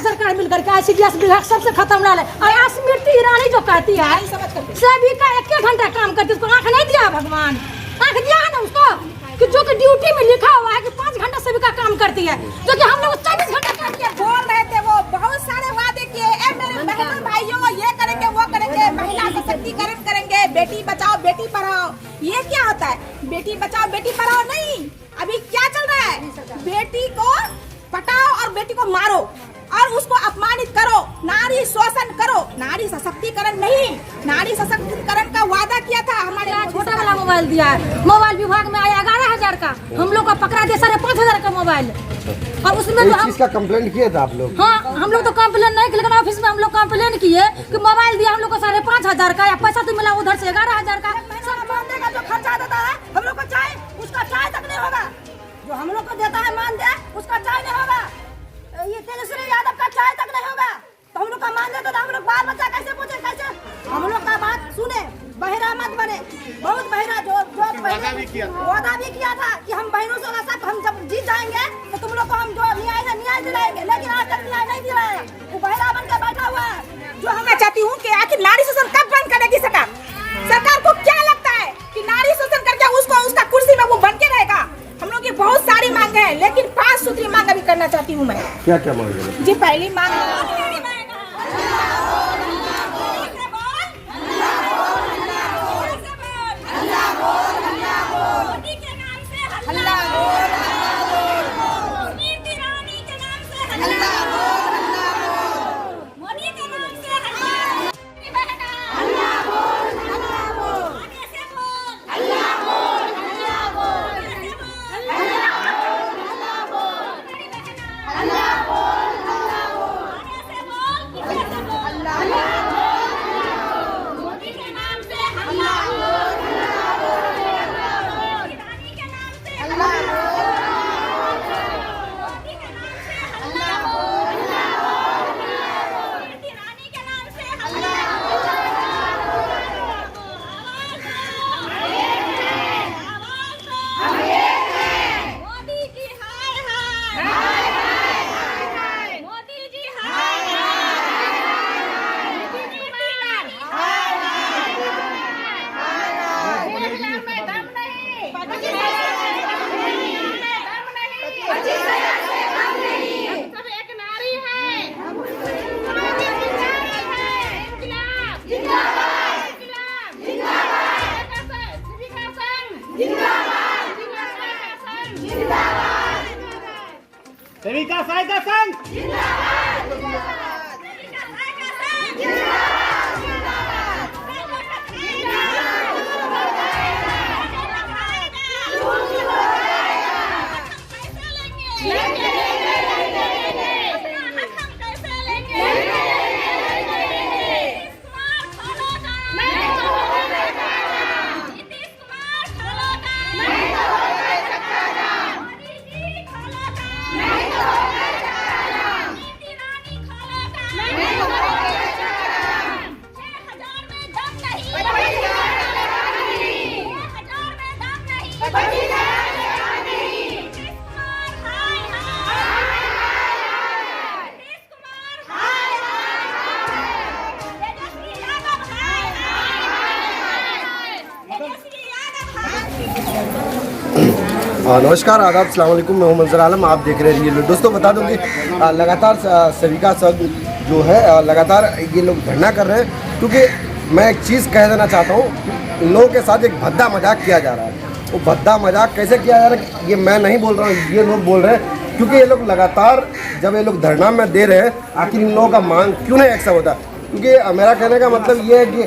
सरकार मिलकर के ICDS विभाग सबसे खत्म रहा है। और स्मृति ईरानी जो कहती है सभी का 1 घंटा काम करती है, उसको आँख नहीं दिया भगवान, आँख दिया है ना उसको कि जो कि ड्यूटी में लिखा हुआ है कि 5 घंटा सभी का काम करती है, जो कि हम लोग 24 घंटा करती है। बोल रहे थे वो बहुत सारे वादे किए, मेरे बहनों भाइयों ये करेंगे वो करेंगे, महिला सशक्तिकरण करेंगे, बेटी बचाओ बेटी पढ़ाओ। ये क्या होता है? बेटी बचाओ बेटी पढ़ाओ नहीं, अभी क्या चल रहा है? बेटी को पटाओ और बेटी को मारो और उसको अपमानित करो, नारी शोषण करो। नारी सशक्तिकरण नहीं, नारी सशक्तिकरण का वादा किया था हमारे। छोटा वाला मोबाइल दिया है, मोबाइल विभाग में आया 11,000 का, हम लोग का पकड़ा दिया 5,500 का मोबाइल। और उसमें इस चीज का कंप्लेंट किया था आप लोग? हाँ, हम लोग तो कंप्लेन नहीं किए, लेकिन ऑफिस में हम लोग कंप्लेन किए कि मोबाइल दिया हम लोग को 5,500 का, या पैसा तो मिला उधर से 11,000 का। जो खर्चा देता है हम लोग को चाय, उसका चाय तक नहीं होगा। जो हम लोग को देता है मान दे, उसका चाय नहीं होगा। ये तेजस्वी यादव का चाय तक नहीं होगा, तो हम लोग का मान देता था। हम लोग बाल बच्चा कैसे पूछे, कैसे हम लोग का बात सुने, बहरा मत बने। बहुत बहरा जो वादा भी किया था कि हम बहनों से साथ हम जब जीत जाएंगे तो तुम लोग को हम जो न्याय दिलाएंगे, लेकिन आज तक न्याय नहीं दिलाया। वो बहरा बन के बैठा हुआ है। जो मैं चाहती हूँ कि आखिर नारी शोषण कब बंद करेगी सरकार? सरकार को क्या लगता है कि नारी शोषण करके उसको उसका कुर्सी में वो बन के रहेगा? हम लोग की बहुत सारी मांग है, लेकिन 5 सूत्री मांग अभी करना चाहती हूँ मैं। क्या क्या मांग है जी? पहली मांग सेविका साई का संघ नमस्कार, आदाब, अस्सलाम वालेकुम। मैं हूं मंजर आलम, आप देख रहे हैं रियल। दोस्तों बता दूं कि लगातार सेविका संघ जो है लगातार ये लोग धरना कर रहे हैं, क्योंकि मैं एक चीज़ कह देना चाहता हूं, इन लोगों के साथ एक भद्दा मजाक किया जा रहा है। वो भद्दा मजाक कैसे किया जा रहा है ये मैं नहीं बोल रहा हूँ, ये लोग बोल रहे हैं, क्योंकि ये लोग लगातार जब ये लोग धरना में दे रहे हैं, आखिर इन लोगों का मांग क्यों नहीं एक्सेप्ट होता? क्योंकि मेरा कहने का मतलब ये है कि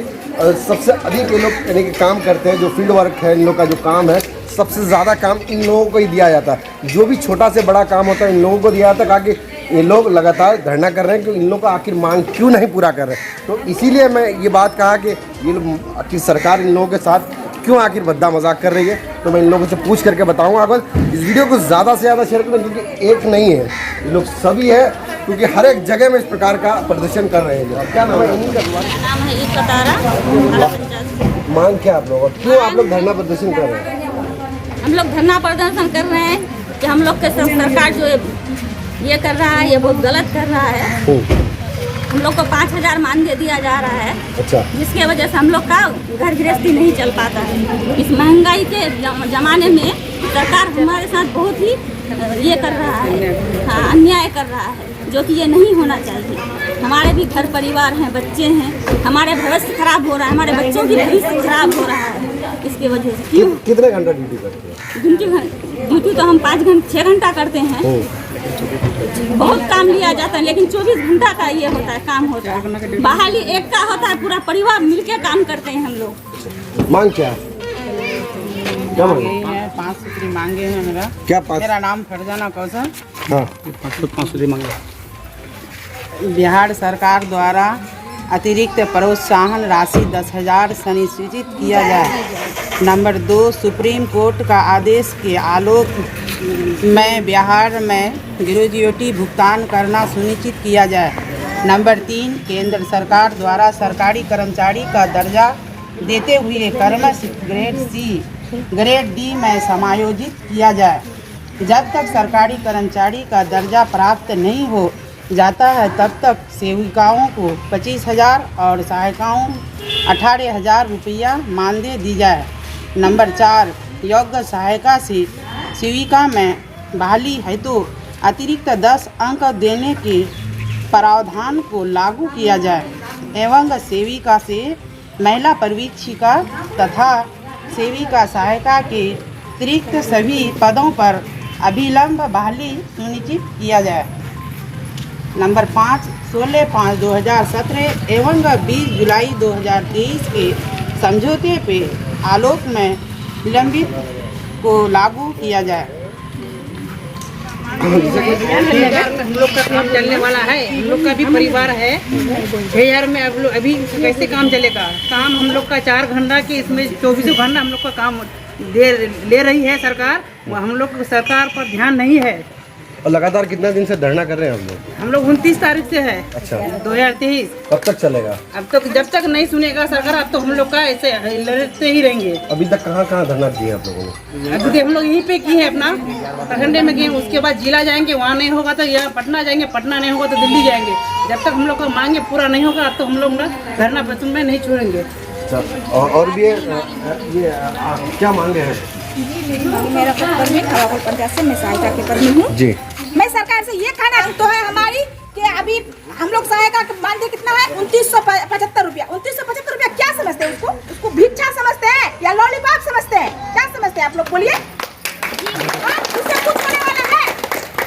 सबसे अधिक ये लोग यानी कि काम करते हैं, जो फील्ड वर्क है इन लोग का जो काम है, सबसे ज़्यादा काम इन लोगों को ही दिया जाता है। जो भी छोटा से बड़ा काम होता है इन लोगों को दिया जाता है, ताकि ये लोग लगातार धरना कर रहे हैं कि इन लोगों का आखिर मांग क्यों नहीं पूरा कर रहे हैं। तो इसीलिए मैं ये बात कहा कि ये लोग आखिर सरकार इन लोगों के साथ क्यों आखिर भद्दा मजाक कर रही है। तो मैं इन लोगों से पूछ करके बताऊँगा। अगर इस वीडियो को ज़्यादा से ज़्यादा शेयर करें, क्योंकि एक नहीं है, ये लोग सभी है, क्योंकि हर एक जगह में इस प्रकार का प्रदर्शन कर रहे हैं। क्या नाम है? नाम है इकतारा। मांग क्या आप लोग, क्यों आप लोग धरना प्रदर्शन कर रहे हैं? हम लोग धरना प्रदर्शन कर रहे हैं कि हम लोग के सरकार जो ये कर रहा है, ये बहुत गलत कर रहा है। हम लोग को 5,000 मानदेय दिया जा रहा है, अच्छा, जिसके वजह से हम लोग का घर गृहस्थी नहीं चल पाता है। इस महंगाई के जमाने में सरकार हमारे साथ बहुत ही ये कर रहा है, हाँ, अन्याय कर रहा है, जो कि ये नहीं होना चाहिए। हमारे भी घर परिवार हैं, बच्चे हैं, हमारे भविष्य खराब हो रहा है, हमारे बच्चों की भविष्य खराब हो रहा है इसके वजह से। क्यों? कितने घंटा ड्यूटी करते हैं? ड्यूटी तो हम 6 घंटा करते हैं। बहुत काम लिया जाता है, लेकिन 24 घंटा का ये होता है, काम होता है। बहाली एक का होता है, पूरा परिवार मिलके काम करते हैं हम लोग। मांग क्या है? क्या मांगे हैं? 5 सूत्री मांगे हैं मेरा। क्या मेरा नाम फरजाना कौशल। हाँ, 5 सूत्री मांगे। बिहार सरकार द्वारा अतिरिक्त प्रोत्साहन राशि 10,000 सुनिश्चित किया जाए। नंबर 2, सुप्रीम कोर्ट का आदेश के आलोक में बिहार में ग्रेजुएटी भुगतान करना सुनिश्चित किया जाए। नंबर 3, केंद्र सरकार द्वारा सरकारी कर्मचारी का दर्जा देते हुए क्रमश ग्रेड C, ग्रेड D में समायोजित किया जाए। जब तक सरकारी कर्मचारी का दर्जा प्राप्त नहीं हो जाता है, तब तक सेविकाओं को 25,000 और सहायिकाओं 18,000 रुपया मानदेय दी जाए। नंबर 4, योग्य सहायिका से सेविका में बहाली हेतु अतिरिक्त 10 अंक देने के प्रावधान को लागू किया जाए एवं सेविका से महिला परिवीक्षिका तथा सेविका सहायिका के अतिरिक्त सभी पदों पर अभिलंब बहाली सुनिश्चित किया जाए। नंबर 5, 16/5/2017 एवं 20 जुलाई 2023 के समझौते पे आलोक में विलंबित को लागू किया जाए। हम लोग का काम चलने वाला है, हम लोग का भी परिवार है। 2000 में अब लोग अभी कैसे काम चलेगा? काम हम लोग का 4 घंटा की, इसमें 24 घंटा हम लोग का काम ले रही है सरकार। हम लोग को सरकार पर ध्यान नहीं है। और लगातार कितना दिन से धरना कर रहे हैं हम लोग 29 तारीख से है। अच्छा, 2023। कब तक चलेगा? अब तक जब तक नहीं सुनेगा सरकार, अब तो हम लोग का ऐसे लड़ते ही रहेंगे। अभी तक कहाँ कहाँ धरना दिए आप लोगों ने? अभी हम लोग यहीं पे किए हैं, अपना प्रखंडे में किए, उसके बाद जिला जाएंगे, वहाँ नहीं होगा तो यहाँ पटना जाएंगे, पटना नहीं होगा तो दिल्ली जाएंगे। जब तक हम लोग का मांगे पूरा नहीं होगा, तो हम लोग धरना प्रदर्शन में नहीं छोड़ेंगे। और भी ये क्या मांगे हैं? मेरा कर्मी खराबुल पंचायत से मैं सहायता के कर्मी हूँ जी। मैं सरकार से ये कहना तो है हमारी कि अभी हम लोग सहायता का मानदेय कितना है? 2975 रुपया। 2975 रुपया क्या समझते हैं? उसको भिक्षा समझते हैं या लॉलीपॉप समझते हैं? क्या समझते हैं आप लोग? बोलिए। उससे कुछ होने वाला है?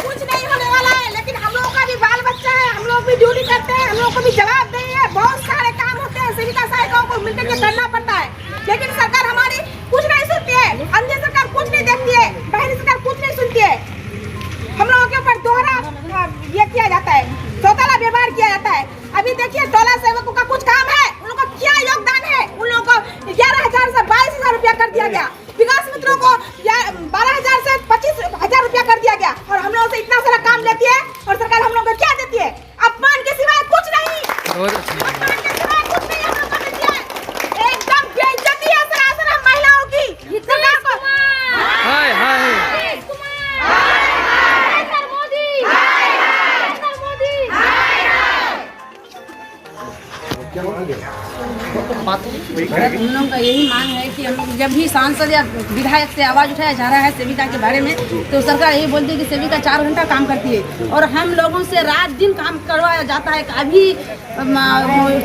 कुछ नहीं होने वाला है। लेकिन हम लोगों का भी बाल बच्चा है, हम लोग भी ड्यूटी करते हैं, हम लोग को भी जवाब देनी है। बहुत सारे काम होते हैं, सेविका सहायिकाओं को मिलकर के करना पड़ता है। लेकिन सरकार हमारी कुछ नहीं सुनती है। अन्य सरकार कुछ नहीं देखती है, बाहरी सरकार कुछ नहीं सुनती है। हम लोगों के ऊपर दोहरा ये किया जाता है, चौतला व्यवहार किया जाता है। अभी देखिए टोला सेवकों का कुछ काम है, उन लोगों का क्या योगदान है? उन लोगों को 11,000 से 22,000 रुपया कर दिया गया। विकास मित्रों को 12,000 से 25,000 रुपया कर दिया गया। और हम लोगों से इतना सारा काम लेती है और सरकार हम लोगों को क्या देती है? अपमान के सिवाय कुछ नहीं। अपमान के सिवाय कुछ नहीं हम लोग को देती है। एकदम बेइज्जती है सरासर हम महिलाओं की। सरकार को हाय हाय हम लोग का यही मांग है कि हम लोग जब भी सांसद या विधायक से आवाज़ उठाया जा रहा है सेविका के बारे में, तो सरकार यही बोलती है कि सेविका 4 घंटा काम करती है और हम लोगों से रात दिन काम करवाया जाता है। अभी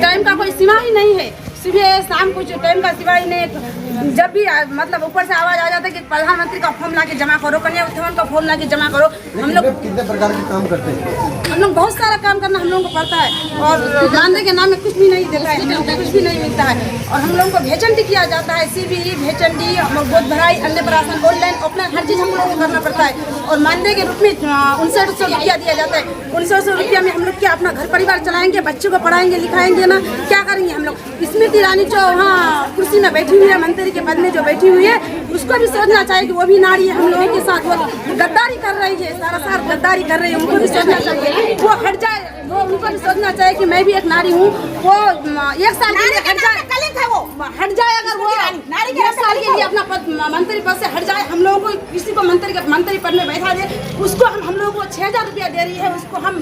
टाइम का कोई सीमा ही नहीं है, सुबह शाम कुछ टाइम का सिवा ही नहीं। जब भी मतलब ऊपर से आवाज़ आ जाता है कि प्रधानमंत्री का फॉर्म ला के जमा करो, कन्या उत्थान का फॉर्म ला के जमा करो। हम लोग कितने प्रकार के काम करते हैं? हम लोग बहुत सारा काम करना हम लोगों को पड़ता है और मानदेय के नाम में कुछ भी नहीं देता है, हम लोग को कुछ भी नहीं मिलता है। और हम लोगों को भेचन किया जाता है, CBE भेचन डी, गोद भराई, अन्य प्राशन, ऑनलाइन ऑफलाइन हर चीज़ हम लोगों को करना पड़ता है। और मानदेय के रूप में 5900 रुपया दिया जाता है। 5900 रुपया में हम लोग क्या अपना घर परिवार चलाएंगे, बच्चों को पढ़ाएंगे लिखाएंगे ना, क्या करेंगे हम लोग? इसमें स्मृति ईरानी जो वहाँ कुर्सी में बैठी हुई है, मंत्री के पद में जो बैठी हुई है, उसको भी सोचना चाहिए कि वो भी नारी है, हम लोगों के साथ वो गद्दारी कर रही है, सारा गद्दारी कर रही है, उनको भी सोचना चाहिए वो हट जाए। वो उनको भी सोचना चाहिए कि मैं भी एक नारी हूँ, वो 1 साल के लिए हट जाए, हट जाए। अगर वो 1 साल के लिए अपना पद मंत्री पद से हट जाए, हम लोगों को किसी को मंत्री पद में बैठा दे, उसको हम लोगों को 6,000 रुपया दे रही है, उसको हम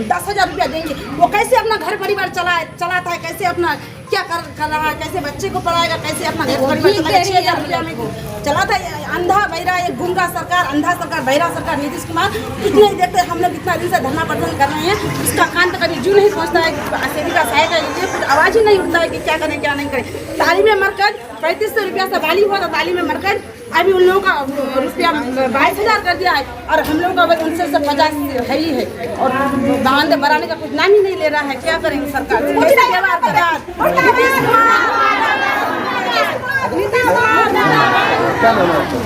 10,000 रुपया देंगे। वो कैसे अपना घर परिवार चलाता है, कैसे अपना क्या कर रहा है, कैसे बच्चे को पढ़ाएगा, कैसे अपना घर परिवार चलाएगा, 6,000 रुपया में चलाता है। अंधा बहिरा, एक गुंगा सरकार, अंधा सरकार, बहिरा सरकार, नीतीश कुमार इतने ही देखते हैं। हम लोग इतना दिन से धरना प्रदर्शन कर रहे हैं, उसका कान तक कभी जू नहीं पहुँचता है, सेविका सहायता लीजिए, कुछ आवाज़ ही नहीं उठता है कि क्या करें क्या नहीं करें। तालीम मरकज 3500 रुपया से वाली हुआ था, तालीम मरकज अभी उन लोगों का रुपया 22,000 कर दिया है, और हम लोगों का उनसे 50 है ही है, और बांध बढ़ाने का कुछ नाम ही नहीं ले रहा है। क्या करेंगे सरकार, कैसे व्यवहार करें? क्या नाम है आपका?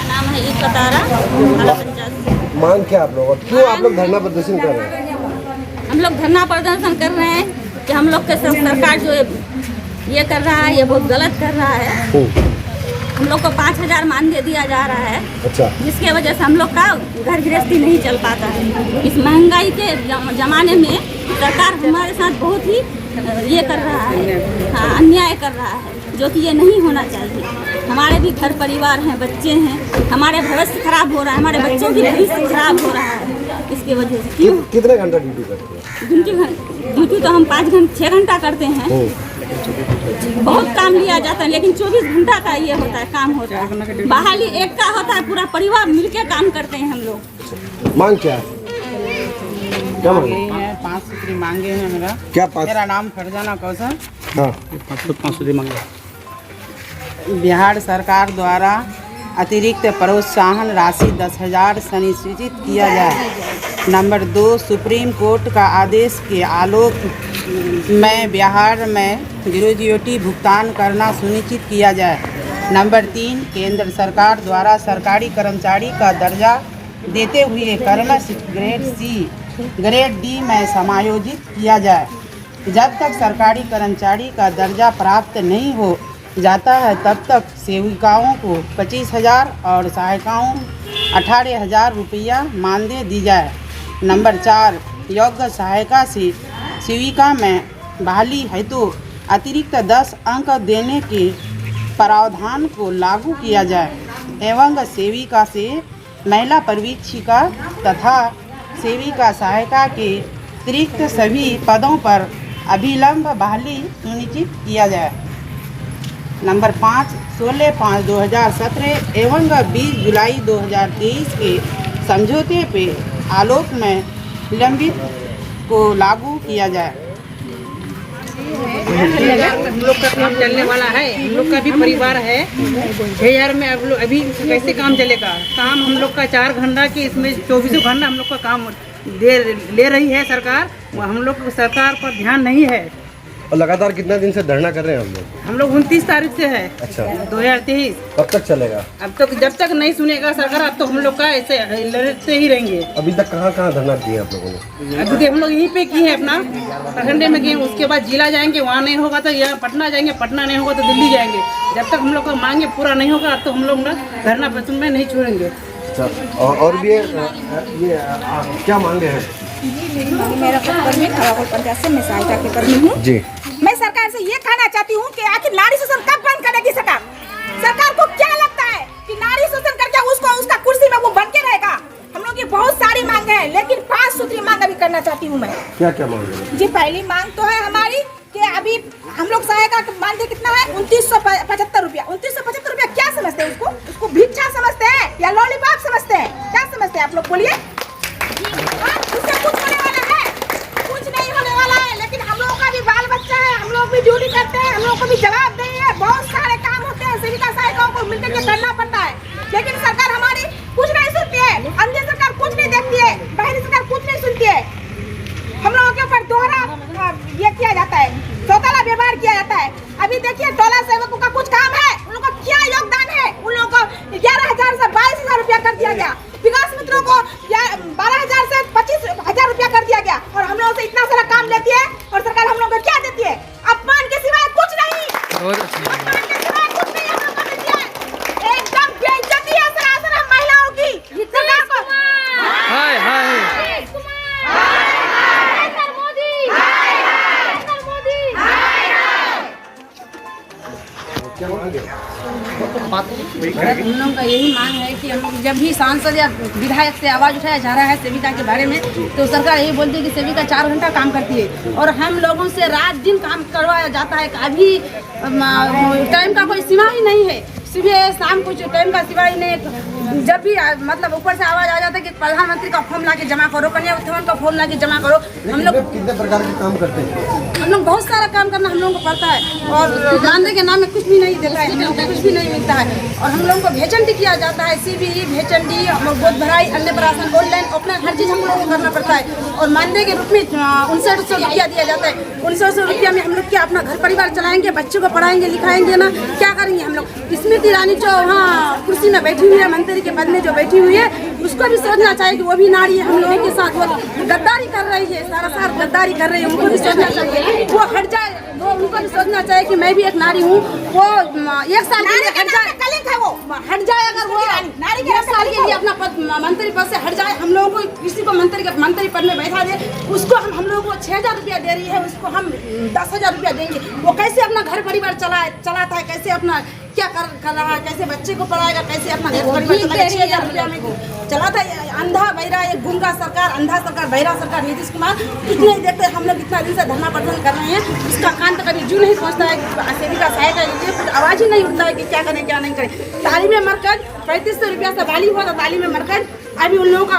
नाम है एक कतारा पंचायत। मांग क्या आप लोग, और क्यों आप लोग धरना प्रदर्शन कर रहे हैं? हम लोग धरना प्रदर्शन कर रहे हैं कि हम लोग के सरकार जो ये कर रहा है, ये बहुत गलत कर रहा है। हम लोग को 5,000 मानदेय दिया जा रहा है, अच्छा, जिसके वजह से हम लोग का घर गृहस्थी नहीं चल पाता है। इस महंगाई के ज़माने में सरकार हमारे साथ बहुत ही ये कर रहा है, हाँ, अन्याय कर रहा है, जो कि ये नहीं होना चाहिए। हमारे भी घर परिवार हैं, बच्चे हैं, हमारे भविष्य खराब हो रहा है, हमारे बच्चों की भविष्य खराब हो रहा है इसकी वजह से। क्यों? कितने घंटा ड्यूटी करते हैं? ड्यूटी तो हम 6 घंटा करते हैं। बहुत काम लिया जाता है, लेकिन 24 घंटा का ये होता है, काम होता है। बहाली एक का होता है, पूरा परिवार मिलके काम करते हैं हम लोग। मांग क्या है? क्या मांगे हैं? 5 सूत्री मांगे हैं मेरा। क्या 5? मेरा नाम फरजाना कौशल। हाँ, 5 सूत्री मांगे। बिहार सरकार द्वारा अतिरिक्त प्रोत्साहन राशि 10,000 सुनिश्चित किया जाए। नंबर 2, सुप्रीम कोर्ट का आदेश के आलोक में बिहार में ग्रेजुएटी भुगतान करना सुनिश्चित किया जाए। नंबर 3, केंद्र सरकार द्वारा सरकारी कर्मचारी का दर्जा देते हुए क्रमश ग्रेड C, ग्रेड D में समायोजित किया जाए। जब तक सरकारी कर्मचारी का दर्जा प्राप्त नहीं हो जाता है, तब तक सेविकाओं को 25,000 और सहायिकाओं 18,000 रुपया मानदेय दी जाए। नंबर 4, योग्य सहायिका से सेविका में बहाली हेतु अतिरिक्त 10 अंक देने के प्रावधान को लागू किया जाए एवं सेविका से महिला परिवीक्षिका तथा सेविका सहायिका के अतिरिक्त सभी पदों पर अभिलंब बहाली सुनिश्चित किया जाए। नंबर 5, 16/5/2017 एवं 20 जुलाई 2023 के समझौते पे आलोक में विलंबित को लागू किया जाए। हम लोग का काम चलने वाला है, हम लोग का भी परिवार है। 6,000 में अब लोग अभी कैसे काम चलेगा? काम हम लोग का 4 घंटा की, इसमें 24 घंटा हम लोग का काम ले रही है सरकार। हम लोग सरकार पर ध्यान नहीं है। और लगातार कितना दिन से धरना कर रहे हैं हम लोग 29 तारीख से है। अच्छा, 2023। कब तक चलेगा? अब तो जब तक नहीं सुनेगा सरकार, अब तो हम लोग का ऐसे लड़ते ही रहेंगे। अभी तक कहाँ धरना दिए आप लोगों ने? अभी हम लोग यहीं पे किए हैं, अपना प्रखंडे में किए, उसके बाद जिला जाएंगे, वहाँ नहीं होगा तो यहाँ पटना जाएंगे, पटना नहीं होगा तो दिल्ली जाएंगे। जब तक हम लोग का मांगे पूरा नहीं होगा, अब तो हम लोग धरना प्रदर्शन में नहीं छोड़ेंगे। अच्छा, और भी ये क्या मांगे हैं? मेरा कर्मी पंचायत से मैं सहायता के कर्मी हूँ जी। मैं सरकार से ये कहना चाहती हूँ कि आखिर नारी शोषण कब बंद करेगी सरकार? सरकार को क्या लगता है कि नारी शोषण करके उसको उसका कुर्सी में वो बन के रहेगा? हम लोग की बहुत सारी मांग है, लेकिन 5 सूत्री मांग अभी करना चाहती हूँ मैं। क्या क्या मांग है जी? पहली मांग तो है हमारी कि अभी हम लोग सहायता मानदेय कितना है? 2975 रुपया। 2975 रुपया क्या समझते हैं? उसको भिक्षा समझते हैं या लॉलीपॉप समझते हैं? क्या समझते हैं आप लोग, बोलिए? उससे कुछ होने वाला है? कुछ नहीं होने वाला है। लेकिन हम लोगों का भी बाल बच्चा है, हम लोग भी ड्यूटी करते हैं, हम लोग को भी जवाबदेही है, बहुत सारे काम होते हैं, सेविका सहायिकाओं को मिलकर के करना पड़ता है। लेकिन सरकार हमारी कुछ नहीं सुनती है, अंदर सरकार कुछ नहीं देखती है, बाहरी सरकार कुछ नहीं सुनती है। हम लोगों के ऊपर दोहरा ये किया जाता है, चौताला व्यवहार किया जाता है। अभी देखिए टोला सेवकों का कुछ काम है, उन लोगों का क्या योगदान है? उन लोगों को 11,000 से 22,000 रुपया कर दिया गया। विकास मित्रों को 12,000 से 25,000 रुपया कर दिया गया, और हम लोगों से इतना सारा काम लेती है, और सरकार हम लोगों को क्या देती है? अपमान के सिवाय कुछ नहीं। बात हम लोग का यही मांग है कि हम जब भी सांसद या विधायक से आवाज़ उठाया जा रहा है सेविका के बारे में, तो सरकार यही बोलती है कि सेविका 4 घंटा काम करती है और हम लोगों से रात दिन काम करवाया जाता है। अभी टाइम का कोई सीमा ही नहीं है, सुबह शाम कुछ टाइम का सिवा ही नहीं। जब भी मतलब ऊपर से आवाज आ जाता है कि प्रधानमंत्री का फॉर्म लाके जमा करो, कन्या उत्थान का फॉर्म लाके जमा करो। हम लोग कितने प्रकार के काम करते हैं? हम लोग बहुत सारा काम करना हम लोगों को पड़ता है और मानदेय के नाम में कुछ भी नहीं देता है, हम लोग को कुछ भी नहीं मिलता है। और हम लोगों को भेचन किया जाता है, CBE भेचन डी, गोद भराई, अन्य प्राशन, ऑनलाइन ऑफलाइन हर चीज़ हम लोगों को करना पड़ता है। और मानदेय के रूप में 5900 रुपया दिया जाता है। 5900 रुपया में हम लोग क्या अपना घर परिवार चलाएंगे, बच्चों को पढ़ाएंगे लिखाएंगे ना, क्या करेंगे हम लोग? स्मृति ईरानी जो वहाँ कुर्सी में बैठी हुई है, मंत्री के पद में जो बैठी हुई है, उसको भी सोचना चाहिए कि वो भी नारी है, हम लोगों के साथ वो गद्दारी कर रही है, सारा गद्दारी कर रही है, उनको भी सोचना चाहिए वो हट जाए। वो उनको भी सोचना चाहिए कि मैं भी एक नारी हूँ, वो 1 साल के लिए हट जाए, वो हट जाए। अगर वो 1 साल के लिए अपना पद मंत्री पद से हट जाए, हम लोगों को किसी को मंत्री पद में बैठा दे, उसको हम लोगों को 6000 रुपया दे रही है, उसको हम 10,000 रुपया देंगे। वो कैसे अपना घर परिवार चलाता है, कैसे अपना क्या कर रहा है, कैसे बच्चे को पढ़ाएगा, कैसे अपना घर परिवार चलाएगा? 6000 रुपया में चलाता है। अंधा बहिरा, एक गुंगा सरकार, अंधा सरकार, बहिरा सरकार, नीतीश कुमार कुछ नहीं देखते। हम लोग इतना दिन से धरना प्रदर्शन कर रहे हैं, उसका कान तक अभी जू नहीं पहुँचता है। सेविका सहायता के लिए कुछ आवाज़ ही नहीं उठता है कि क्या करें क्या नहीं करें। तालीम मरकज 3500 रुपया से वाली हुआ था तालीम मरकज, अभी उन लोगों का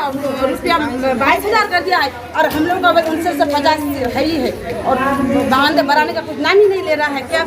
रुपया 22,000 कर दिया है और हम लोगों का बस 4950 है ही है। और बांध बढ़ाने का कुछ नाम ही नहीं ले रहा है। क्या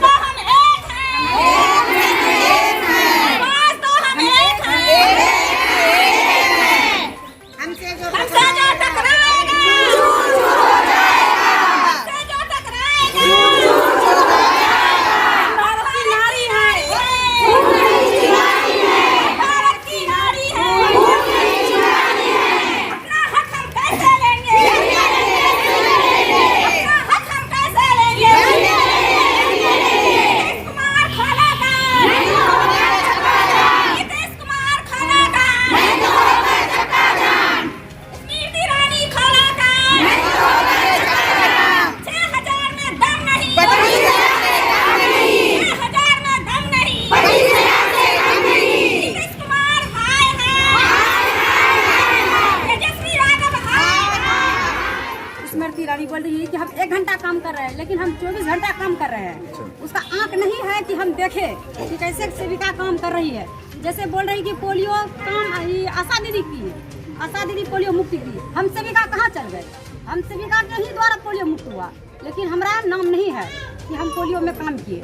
बोल रही है कि हम 1 घंटा काम कर रहे हैं, लेकिन हम 24 घंटा काम कर रहे हैं। उसका आंक नहीं है कि हम देखें कि कैसे सेविका काम कर रही है। जैसे बोल रही कि पोलियो काम आशा दीदी की, आशा दीदी पोलियो मुक्ति की, हम सेविका कहाँ चल गए? हम सेविका के ही द्वारा पोलियो मुक्त हुआ, लेकिन हमारा नाम नहीं है कि हम पोलियो में काम किए।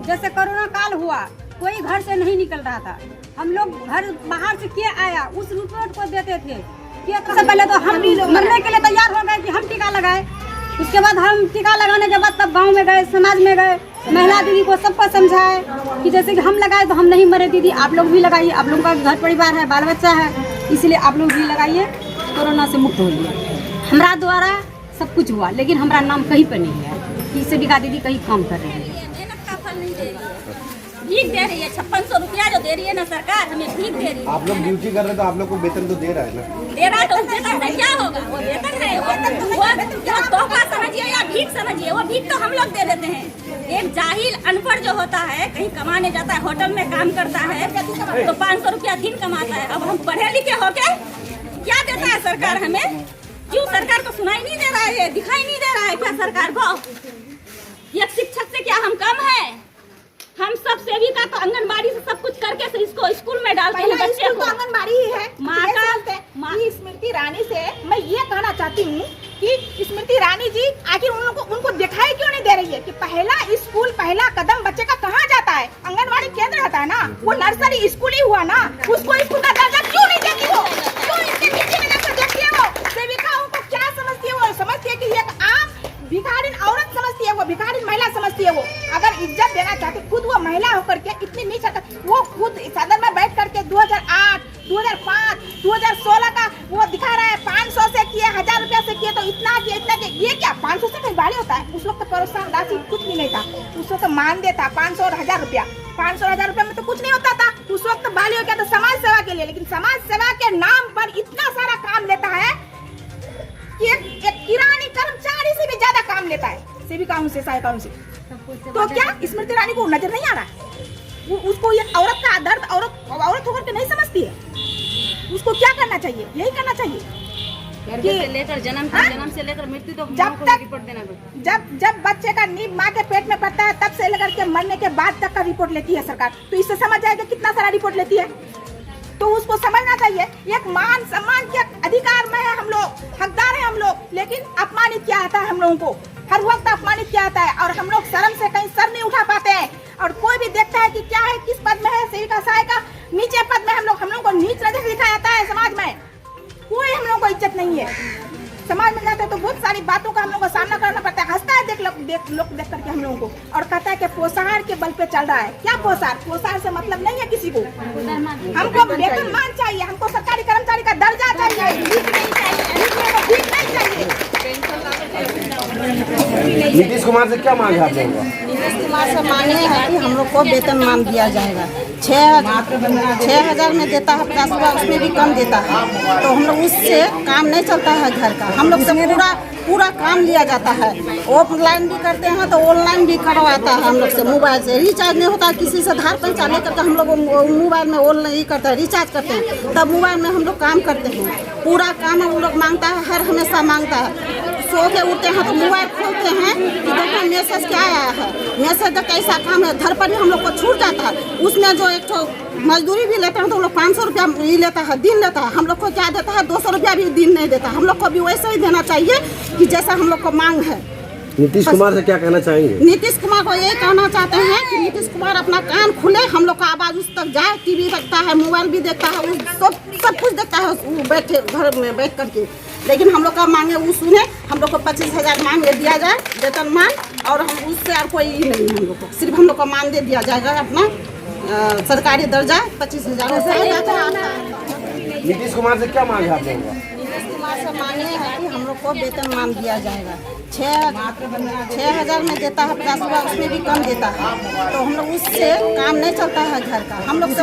जैसे कोरोना काल हुआ, कोई घर से नहीं निकल रहा था, हम लोग घर बाहर से किए आया उस रिपोर्ट को देते थे। सबसे पहले तो हम मरने के लिए तैयार हो गए कि हम टीका लगाए। उसके बाद हम टीका लगाने के बाद तब गांव में गए, समाज में गए, महिला दीदी को सबको समझाए कि जैसे कि हम लगाए तो हम नहीं मरे दीदी, आप लोग भी लगाइए, आप लोगों का घर परिवार है, बाल बच्चा है, इसलिए आप लोग भी लगाइए, कोरोना से मुक्त होइए। हमारा द्वारा सब कुछ हुआ, लेकिन हमारा नाम कहीं पर नहीं है कि सेविका दीदी कहीं काम कर रही है। मेहनत का फल नहीं दे रही है, भीख दे रही है। 5600 रुपया जो दे रही है ना सरकार, हमें भीख दे रही है। आप लोग ड्यूटी कर रहे हैं तो आप लोग को वेतन तो दे रहा है ना? दे रहा तो वेतन से क्या होगा? वो वेतन है, वो तोहफा समझिए या भीख समझिए, वो भीख तो हम लोग दे देते हैं। एक जाहिल अनपढ़ जो होता है, कहीं कमाने जाता है, होटल में काम करता है तो 500 रुपया दिन कमाता है। अब हम पढ़े लिखे होके क्या देता है सरकार हमें? क्यों सरकार को सुनाई नहीं दे रहा है, दिखाई नहीं दे रहा है क्या सरकार को? एक शिक्षक से क्या हम कम है? हम सब सेविका तो आंगनबाड़ी से सब कुछ करके से इसको स्कूल में डालते हैं बच्चे को। आंगनबाड़ी ही है। स्मृति ईरानी से मैं ये कहना चाहती हूँ कि स्मृति ईरानी जी आखिर उनको दिखाई क्यों नहीं दे रही है कि पहला स्कूल, पहला कदम बच्चे का कहाँ जाता है? आंगनबाड़ी केंद्र रहता है ना, वो नर्सरी स्कूल ही हुआ ना, उसको स्कूल का दर्जा क्यों नहीं देती हो? क्यों इसके पीछे में नजर देखती है? वो सेविकाओं को क्या समझती है? वो समझती है कि एक आम भिखारिन औरत समझती है, वो भिखारिन महिला समझती है। वो अगर इज्जत देना चाहती, खुद वो महिला होकर के इतनी नीच, वो खुद सदन में बैठ करके 2008, 2005, 2016 का वो दिखा रहा है 500 से किए, 1000 रुपया से किए, तो इतना किए, इतना किए। ये क्या 500 से कहीं बाड़ी होता है? उस वक्त प्रोत्साहन राशि कुछ भी नहीं था, उस वक्त मानदेय था 500 और 1000 रुपया। 500 और 1000 रुपया में तो कुछ नहीं होता था उस वक्त। बाली हो गया तो समाज सेवा के लिए, लेकिन समाज सेवा के नाम पर इतना सारा काम लेता है कि एक ईरानी कर्मचारी से भी ज्यादा काम लेता है सेविकाओं से, सहायिकाओं से। तो क्या स्मृति ईरानी को नजर नहीं आ रहा है? उसको एक औरत का दर्द औरत होकर के नहीं समझती है। उसको क्या करना चाहिए? यही करना चाहिए कि लेकर जन्म से लेकर मृत्यु तक जब तक रिपोर्ट देना जब बच्चे का नींव माँ के पेट में पड़ता है तब से लेकर के मरने के बाद तक का रिपोर्ट लेती है सरकार। तो इससे समझ जाएगा कितना सारा रिपोर्ट लेती है। तो उसको समझना चाहिए एक मान सम्मान के अधिकार में है हम लोग, हकदार है हम लोग, लेकिन अपमानित किया जाता है हम लोगों को, हर वक्त अपमानित किया जाता है और हम लोग शर्म से कहीं सर नहीं उठा पाते हैं। और कोई भी देखता है कि क्या है, किस पद में है, सेविका सहायिका नीचे पद में हम लोग को नीच नजर दिखाया जाता है। समाज में कोई हम लोग को इज्जत नहीं है। समाज में जाते हैं तो बहुत सारी बातों का हम लोग को सामना करना पड़ता है। हंसता है लोग देख करके हम लोगों को और कहता है कि पोषाहार के बल पे चल रहा है। क्या पोषाहार से मतलब नहीं है किसी को। हमको वेतनमान चाहिए, हमको सरकारी कर्मचारी का दर्जा चाहिए, भीख नहीं चाहिए। नीतीश कुमार से क्या मांग है आप लोगों का? नीतीश कुमार से मांगे है कि हम लोग को वेतनमान दिया जाएगा। 6,000 में देता है 50 रुपया, उसमें भी कम देता है। तो हम लोग उससे काम नहीं चलता है घर का। हम लोग से पूरा काम लिया जाता है। ऑफलाइन भी करते हैं तो ऑनलाइन भी करवाता है हम लोग से। मोबाइल से रिचार्ज नहीं होता, किसी से धार पैसा लेकर के हम लोग मोबाइल में ऑनलाइन ही करते हैं, रिचार्ज करते हैं, तब मोबाइल में हम लोग काम करते हैं। पूरा काम हम लोग मांगता है, हर हमेशा मांगता है। सो के उठते हैं तो मोबाइल खोलते हैं कि देखो मैसेज क्या आया है। मैसेज का कैसा काम है, घर पर ही हम लोग को छूट जाता है। उसमें जो एक तो मजदूरी भी लेते हैं तो हम लोग 500 रुपया ही लेता है, दिन लेता है। हम लोग को क्या देता है, 200 रुपया भी दिन नहीं देता। हम लोग को भी वैसे ही देना चाहिए कि जैसा हम लोग को मांग है। नीतीश कुमार से क्या कहना चाहेंगे? नीतीश कुमार को ये कहना चाहते हैं कि नीतीश कुमार अपना कान खुले, हम लोग का आवाज उस तक जाए। टीवी देखता है, मोबाइल भी देखता है, सब कुछ देखता है वो बैठे घर में बैठ करके। लेकिन हम लोग का मांगे वो सुने। हम लोग को 25,000 मांग दिया जाए वेतनमान, और हम उससे और कोई नहीं है। हम लोग को सिर्फ हम लोग को मान दे दिया जाएगा अपना सरकारी दर्जा 25,000। नीतीश कुमार से क्या मांग है आप लोगों का? नीतीश कुमार से मांगे है कि हम लोग को वेतनमान दिया जाएगा। 6,000 में देता है 50 रुपया, उसमें भी कम देता है। तो हम लोग उससे काम नहीं चलता है घर का। हम लोग से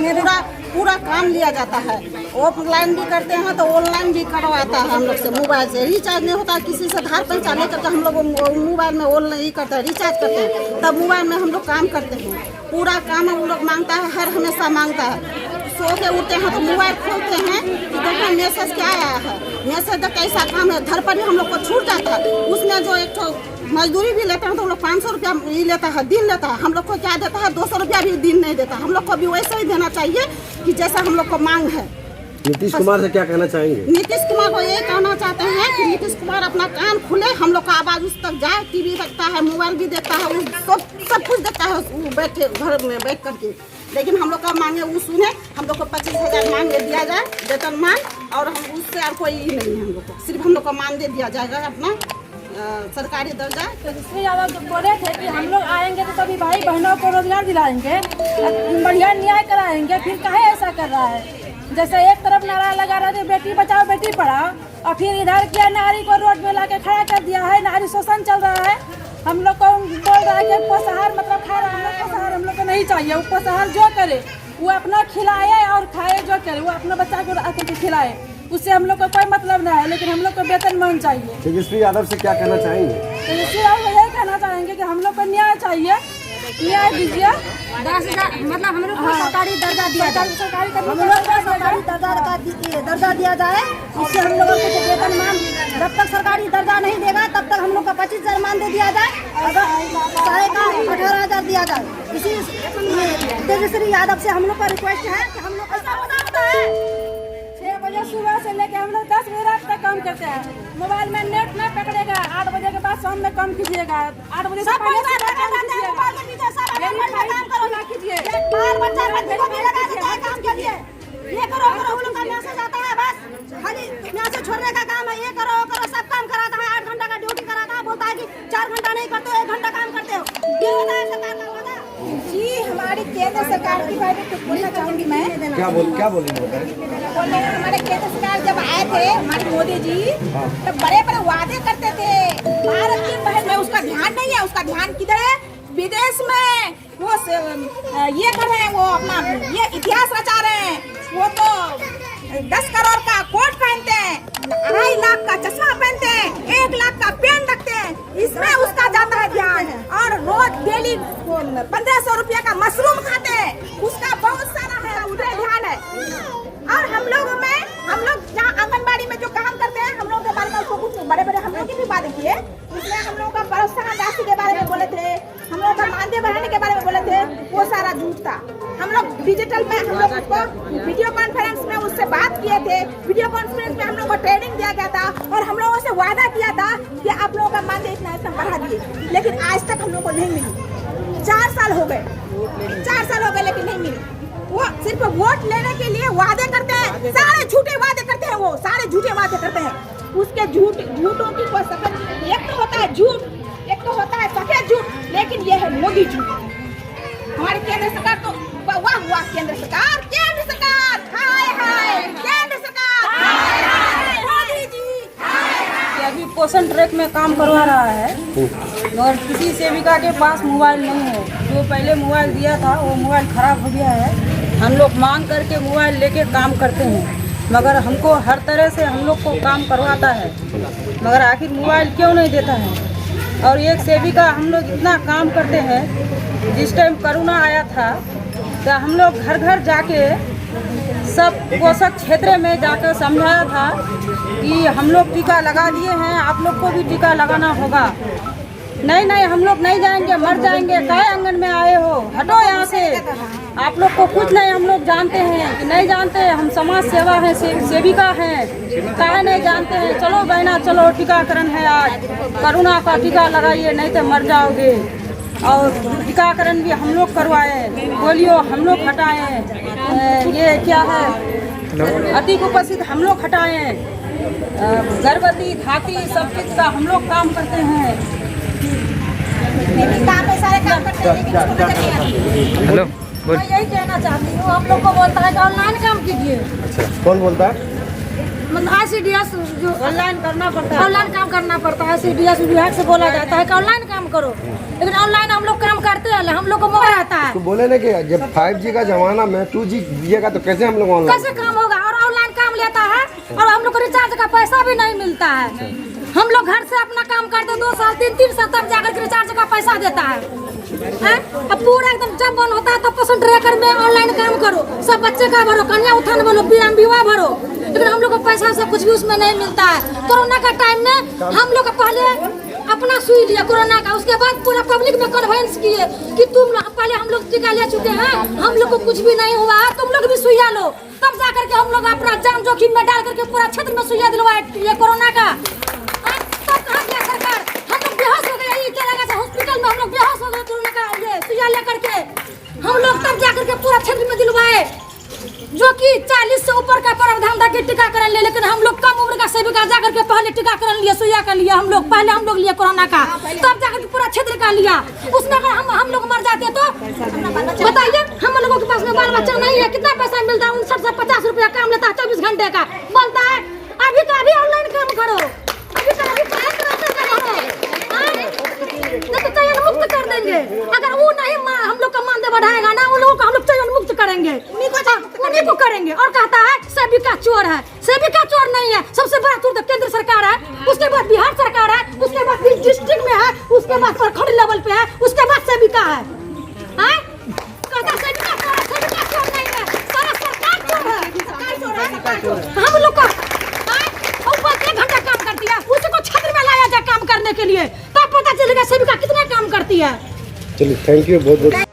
पूरा काम लिया जाता है। ऑफलाइन भी करते हैं तो ऑनलाइन भी करवाता है हम लोग से। मोबाइल से रिचार्ज नहीं होता, किसी से धार पैसा लेकर के हम लोग मोबाइल में ऑनलाइन ही करते हैं, रिचार्ज करते हैं, तब मोबाइल में हम लोग काम करते हैं। पूरा काम हम लोग मांगता है, हर हमेशा मांगता है। सो के उठते हैं तो मोबाइल खोलते हैं कि देखो मैसेज क्या आया है। मैसेज का कैसा काम है, घर पर ही हम लोग को छूट जाता है। उसमें जो एक तो मजदूरी भी लेते हैं तो हम लोग 500 रुपया ही लेता है, दिन लेता है। हम लोग को क्या देता है, 200 रुपया भी दिन नहीं देता। हम लोग को भी वैसे ही देना चाहिए कि जैसा हम लोग को मांग है। नीतीश कुमार से क्या कहना चाहेंगे? नीतीश कुमार को ये कहना चाहते हैं कि नीतीश कुमार अपना कान खुले, हम लोग का आवाज उस तक जाए। टीवी देखता है, मोबाइल भी देखता है, सब कुछ देखता है वो बैठे घर में बैठ करके। लेकिन हम लोग का मांगे वो सुने। हम लोग को 25,000 मांग दिया जाए वेतनमान, और हम उससे और कोई नहीं है। हम लोग को सिर्फ हम लोग को मान दे दिया जाएगा अपना सरकारी दर्जा। इसमें ज़्यादा बोले थे कि हम लोग आएंगे तो सभी भाई बहनों को रोजगार दिलाएंगे, बढ़िया न्याय कराएंगे। फिर काहे ऐसा कर रहा है? जैसे एक तरफ नारा लगा रहे थे बेटी बचाओ बेटी पढ़ाओ, और फिर इधर किया नारी को रोड में लाके खड़ा कर दिया है। नारी शोषण चल रहा है। हम लोग को बोल रहा है कि पोषाहार मतलब खा रहा है। हम लोग पोषाहार हम लोग को नहीं चाहिए। वो पोषाहार जो करे वो अपना खिलाए और खाए, जो करे वो अपना बच्चा को आकर के खिलाए, उससे हम लोग को कोई मतलब नहीं है। लेकिन हम लोग को वेतनमान चाहिए। तेजस्वी यादव से क्या कहना चाहेंगे? तेजस्वी यादव को यही कहना चाहेंगे कि हम लोग को न्याय चाहिए, न्याय दीजिए। 10,000 मतलब हम लोग को सरकारी दर्जा दिया जाए। सरकारी हम लोग को सरकारी दर्जा दिया जाए। इससे हम लोगों को वेतनमान, जब तक सरकारी दर्जा नहीं देगा तब तक हम लोग का 25,000 मान दे दिया जाए। अगर 18,000 दिया जाए। इसी तेजस्वी यादव से हम लोग का रिक्वेस्ट है कि हम लोग ऐसा होता है 6 बजे सुबह से लेकर हम लोग 10 बजे रात तक काम करते हैं। मोबाइल में नेट नहीं पकड़ेगा। 8 बजे के बाद शाम में काम कीजिएगा। 8 बजे से पहले कीजिए। बाल बच्चा को भी लगा देता है काम के लिए। ये करो हम लोग का मैसेज आता है, बस खाली मैसेज छोड़ने का काम है। ये करो सब काम कराता है। 8 घंटा का ड्यूटी कराता है। बोलता है कि 4 घंटा नहीं करते हो, 1 घंटा काम करते हो। ये होता है सरकार का वादा। जी हमारी केंद्र सरकार की बात तो बोलना चाहूँगी मैं। क्या बोलेंगे? बोल रहे हैं हमारे केंद्र सरकार जब आए थे हमारे मोदी जी, तब बड़े बड़े वादे करते थे। भारत की बहन में उसका ध्यान नहीं है। उसका ध्यान किधर है? विदेश में वो ये कर रहे हैं, वो अपना ये इतिहास रचा रहे हैं। वो तो 10 करोड़ का कोट पहनते हैं, 2.5 लाख का चश्मा पहनते हैं, 1 लाख का पेन रखते हैं। इसमें उसका जाता है ध्यान। और रोज डेली 1,500 रुपया का मशरूम खाते हैं। 5 मिनट में हम लोग को ट्रेनिंग दिया गया था और हम लोगों से वादा किया था कि आप लोगों का मानदेय इतना बढ़ा दिए, लेकिन आज तक हम लोग को नहीं मिली। 4 साल हो गए, 4 साल हो गए लेकिन नहीं मिली। वो सिर्फ वोट लेने के लिए वादे करते हैं, सारे झूठे वादे करते हैं, वो सारे झूठे वादे करते हैं। उसके झूठों की कोई सफल, एक तो होता है झूठ, एक तो होता है सफेद झूठ, लेकिन ये है मोदी झूठ। हमारी केंद्र सरकार तो वाह वाह, केंद्र सरकार, केंद्र सरकार, हाय हाय, केंद्र सरकार, हाय हाय, मोदी जी। अभी पोषण ट्रैक में काम करवा रहा है और किसी सेविका के पास मोबाइल नहीं है। जो पहले मोबाइल दिया था वो मोबाइल खराब हो गया है। हम लोग मांग करके मोबाइल लेके काम करते हैं, मगर हमको हर तरह से हम लोग को काम करवाता है, मगर आखिर मोबाइल क्यों नहीं देता है। और एक सेविका हम लोग इतना काम करते हैं, जिस टाइम कोरोना आया था तो हम लोग घर घर जाके सब पोषक क्षेत्र में जाकर समझाया था कि हम लोग टीका लगा दिए हैं, आप लोग को भी टीका लगाना होगा। नहीं हम लोग नहीं जाएंगे, मर जाएंगे, काहे आंगन में आए हो, हटो यहाँ से, आप लोग को कुछ नहीं, हम लोग जानते हैं कि नहीं जानते, हम समाज सेवा है, सेविका हैं, काहे नहीं जानते हैं, चलो बहना चलो, टीकाकरण है आज, कोरोना का टीका लगाइए नहीं तो मर जाओगे। और टीकाकरण भी हम लोग करवाए, पोलियो हम लोग हटाएं, ये क्या है अति कुपोषित हम लोग हटाएं, गर्भवती धाती सब चीज़ का हम लोग काम करते हैं। काम में सारे काम करते हैं। हेलो मैं यही कहना चाहती हूँ, आप लोग को बोलता है कि ऑनलाइन काम कीजिए। अच्छा, कौन बोलता है? मतलब ICDS जो ऑनलाइन करना पड़ता है, ऑनलाइन काम करना पड़ता है, ICDS विभाग से बोला जाता है कि ऑनलाइन काम करो, लेकिन ऑनलाइन हम लोग काम करते हैं, हम लोग को मोबाइल आता है। तो बोले ना कि जब 5G का जमाना में 2G दिएगा तो कैसे हम लोग ऑनलाइन कैसे काम होगा? और ऑनलाइन काम लेता है और हम लोग को रिचार्ज का पैसा भी नहीं मिलता है। हम लोग घर से अपना काम करते 2 साल 3 साल तब जाकर के रिचार्ज का पैसा देता है। अब पूरा एकदम जब बंद होता है तब पोषण ट्रैकर में ऑनलाइन काम करो, सब बच्चे का भरो, कन्या उत्थान भरो, विवाह भरो, लेकिन हम लोग को पैसा से कुछ भी उसमें नहीं मिलता है। कोरोना का टाइम में हम लोग पहले अपना सुई लिया कोरोना का, उसके बाद पूरा पब्लिक में कन्वेंस किए कि तुम पहले हम लोग टीका ले चुके हैं, हम लोग को कुछ भी नहीं हुआ है, तुम लोग भी सुइया लो। तब जाकर के हम लोग अपना जान जोखिम में डाल करके पूरा क्षेत्र में सुइया दिलवाए ये कोरोना का। तब कहाँ गया सरकार? हम लोग बेहोश हो गए, ये क्या लगा था हॉस्पिटल में, हम लोग बेहोश हो गए कोरोना का ये सुइया लेकर के। हम लोग तब जाकर के पूरा क्षेत्र में दिलवाए, जो कि 40 से ऊपर का प्रावधान था कि टीकाकरण ले, लेकिन हम लोग कम उम्र का सेविका जाकर के पहले टीकाकरण लिया, सुइया का लिया हम लोग, पहले हम लोग लिया कोरोना का, तब जाकर के पूरा क्षेत्र का लिया। उसमें अगर हम लोग मर जाते तो बताइए, हम लोगों के पास में बाल बच्चा नहीं है, कितना पैसा मिलता है? 5950 रुपया काम लेता है 24 घंटे का, बोलता है अभी का अभी ऑनलाइन काम करो, अभी का अभी काम तो चयन मुक्त कर देंगे। अगर वो नहीं हम लोग का मानदेय बढ़ाएगा ना, उन लोगों को हम लोग चयन मुक्त करेंगे, उन्हीं को करेंगे। और कहता है सेविका चोर है, सेविका चोर नहीं है, सबसे बड़ा चोर तो केंद्र सरकार है, उसके बाद बिहार सरकार है, उसके बाद डिस्ट्रिक्ट में है, उसके बाद प्रखंड लेवल पे है, उसके बाद सेविका है। कहता सेविका चोर नहीं है, सारा सरकार चोर है। हम लोग को ऊपर 1 घंटा काम करती है, उसी को छत्र में लाया जाए काम करने के लिए, तब पता चलेगा सेविका कितना काम करती है। चलिए, थैंक यू बहुत बहुत।